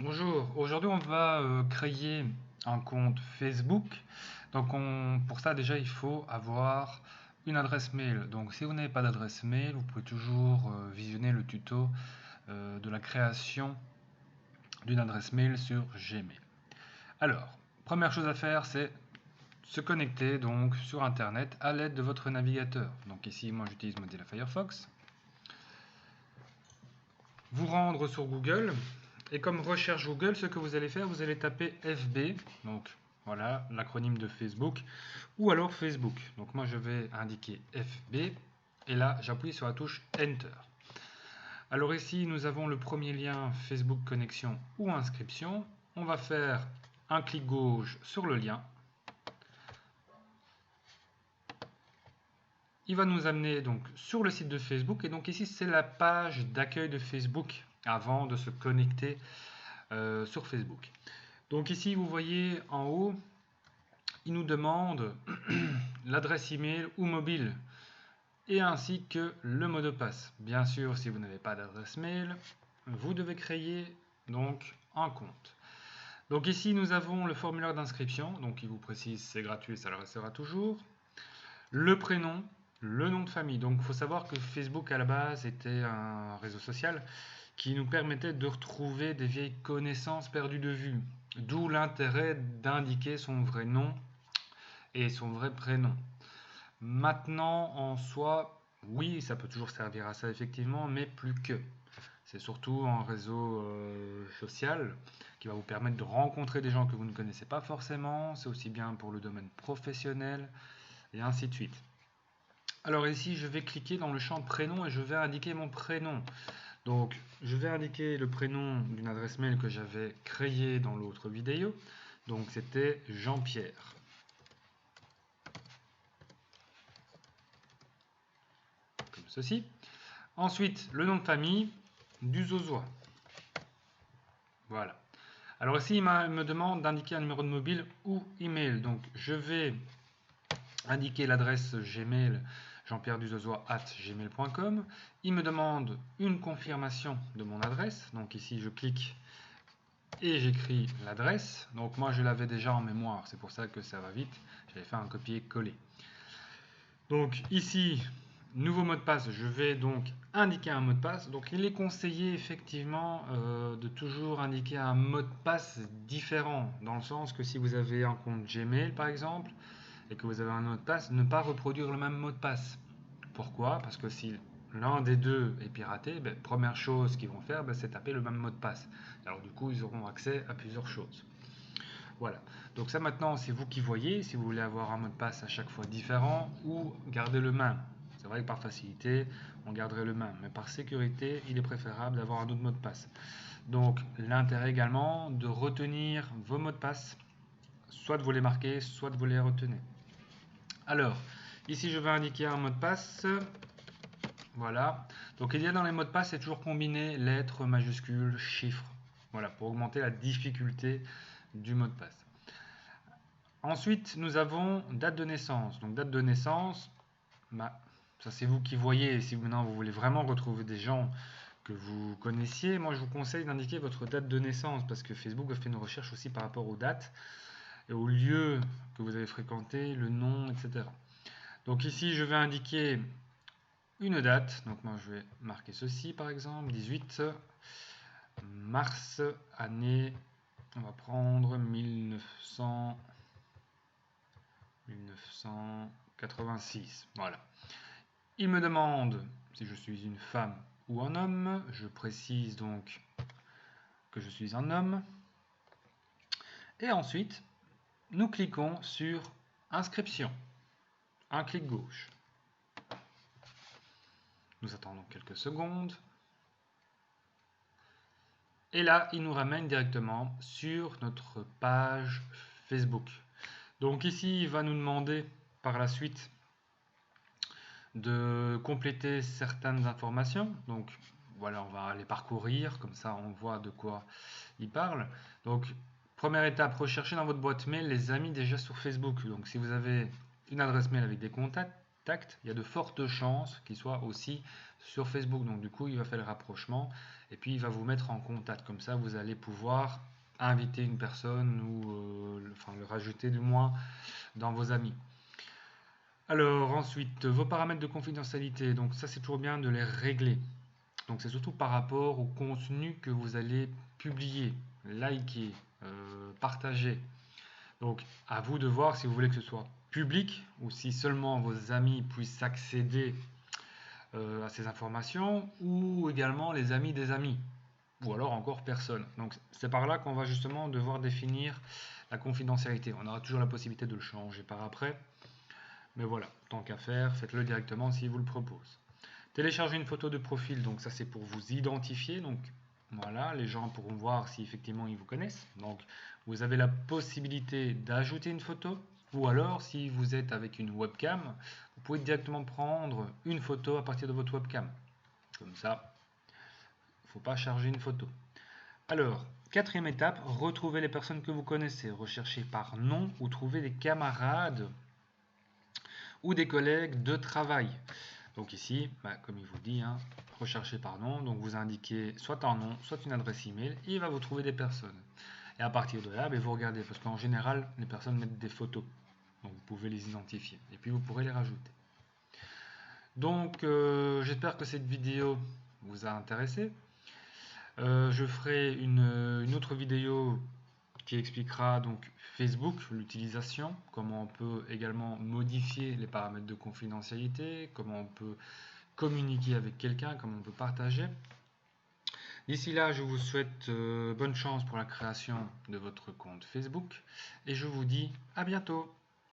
Bonjour, aujourd'hui on va créer un compte Facebook. Pour ça déjà il faut avoir une adresse mail. Donc si vous n'avez pas d'adresse mail, vous pouvez toujours visionner le tuto de la création d'une adresse mail sur Gmail. Alors, première chose à faire, c'est se connecter donc sur Internet à l'aide de votre navigateur. Donc ici moi j'utilise Mozilla Firefox. Vous rendre sur Google. Et comme recherche Google, ce que vous allez faire, vous allez taper FB, donc voilà l'acronyme de Facebook, ou alors Facebook. Donc moi je vais indiquer FB, et là j'appuie sur la touche Enter. Alors ici nous avons le premier lien Facebook connexion ou inscription. On va faire un clic gauche sur le lien. Il va nous amener donc sur le site de Facebook, et donc ici c'est la page d'accueil de Facebook avant de se connecter sur Facebook. Donc ici vous voyez en haut, il nous demande l'adresse email ou mobile et ainsi que le mot de passe. Bien sûr, si vous n'avez pas d'adresse mail, vous devez créer donc un compte. Donc ici nous avons le formulaire d'inscription, donc il vous précise c'est gratuit, ça le restera toujours. Le prénom, le nom de famille. Donc il faut savoir que Facebook à la base était un réseau social qui nous permettait de retrouver des vieilles connaissances perdues de vue. D'où l'intérêt d'indiquer son vrai nom et son vrai prénom. Maintenant, en soi, oui, ça peut toujours servir à ça effectivement, mais plus que. C'est surtout un réseau social qui va vous permettre de rencontrer des gens que vous ne connaissez pas forcément. C'est aussi bien pour le domaine professionnel et ainsi de suite. Alors ici, je vais cliquer dans le champ prénom et je vais indiquer mon prénom. Donc, je vais indiquer le prénom d'une adresse mail que j'avais créée dans l'autre vidéo. Donc, c'était Jean-Pierre. Comme ceci. Ensuite, le nom de famille du Zozois. Voilà. Alors ici, il me demande d'indiquer un numéro de mobile ou email. Donc, je vais indiquer l'adresse Gmail jeanpierreduzozois@gmail.com. Il me demande une confirmation de mon adresse. Donc ici, je clique et j'écris l'adresse. Donc moi, je l'avais déjà en mémoire. C'est pour ça que ça va vite. J'avais fait un copier-coller. Donc ici, nouveau mot de passe, je vais donc indiquer un mot de passe. Donc il est conseillé effectivement de toujours indiquer un mot de passe différent, dans le sens que si vous avez un compte Gmail par exemple, et que vous avez un mot de passe, ne pas reproduire le même mot de passe. Pourquoi? Parce que si l'un des deux est piraté, première chose qu'ils vont faire, c'est taper le même mot de passe. Alors du coup, ils auront accès à plusieurs choses. Voilà. Donc ça maintenant, c'est vous qui voyez si vous voulez avoir un mot de passe à chaque fois différent ou garder le même. C'est vrai que par facilité, on garderait le même. Mais par sécurité, il est préférable d'avoir un autre mot de passe. Donc l'intérêt également de retenir vos mots de passe, soit de vous les marquer, soit de vous les retenir. Alors, ici je vais indiquer un mot de passe. Voilà. Donc il y a dans les mots de passe, c'est toujours combiné lettres, majuscules, chiffres. Voilà, pour augmenter la difficulté du mot de passe. Ensuite, nous avons date de naissance. Donc date de naissance, ça c'est vous qui voyez. Si maintenant vous voulez vraiment retrouver des gens que vous connaissiez, moi je vous conseille d'indiquer votre date de naissance parce que Facebook a fait une recherche aussi par rapport aux dates et aux lieux que vous avez fréquentés, le nom, etc. Donc ici, je vais indiquer une date. Donc moi je vais marquer ceci par exemple, 18 mars, année, on va prendre 1986. Voilà. Il me demande si je suis une femme ou un homme. Je précise donc que je suis un homme. Et ensuite, nous cliquons sur inscription. Un clic gauche. Nous attendons quelques secondes. Et là, il nous ramène directement sur notre page Facebook. Donc ici, il va nous demander par la suite de compléter certaines informations. Donc voilà, on va les parcourir, comme ça on voit de quoi il parle. Donc première étape, recherchez dans votre boîte mail les amis déjà sur Facebook. Donc si vous avez une adresse mail avec des contacts, il y a de fortes chances qu'ils soient aussi sur Facebook. Donc du coup, il va faire le rapprochement et puis il va vous mettre en contact. Comme ça, vous allez pouvoir inviter une personne ou le rajouter du moins dans vos amis. Alors ensuite, vos paramètres de confidentialité. Donc ça, c'est toujours bien de les régler. Donc c'est surtout par rapport au contenu que vous allez publier, liker, partager. Donc à vous de voir si vous voulez que ce soit public ou si seulement vos amis puissent accéder à ces informations ou également les amis des amis ou alors encore personne. Donc c'est par là qu'on va justement devoir définir la confidentialité. On aura toujours la possibilité de le changer par après. Mais voilà, tant qu'à faire, faites-le directement s'il vous le propose. Télécharger une photo de profil, donc ça c'est pour vous identifier. Donc voilà, les gens pourront voir si effectivement ils vous connaissent. Donc vous avez la possibilité d'ajouter une photo. Ou alors, si vous êtes avec une webcam, vous pouvez directement prendre une photo à partir de votre webcam. Comme ça, il ne faut pas charger une photo. Alors, quatrième étape, retrouvez les personnes que vous connaissez. Recherchez par nom ou trouvez des camarades ou des collègues de travail. Donc ici, comme il vous dit, recherchez par nom. Donc vous indiquez soit un nom, soit une adresse email et il va vous trouver des personnes. Et à partir de là, vous regardez, parce qu'en général, les personnes mettent des photos. Donc vous pouvez les identifier. Et puis vous pourrez les rajouter. Donc j'espère que cette vidéo vous a intéressé. Je ferai une autre vidéo qui expliquera donc Facebook, l'utilisation, comment on peut également modifier les paramètres de confidentialité, comment on peut communiquer avec quelqu'un, comment on peut partager. D'ici là, je vous souhaite bonne chance pour la création de votre compte Facebook et je vous dis à bientôt.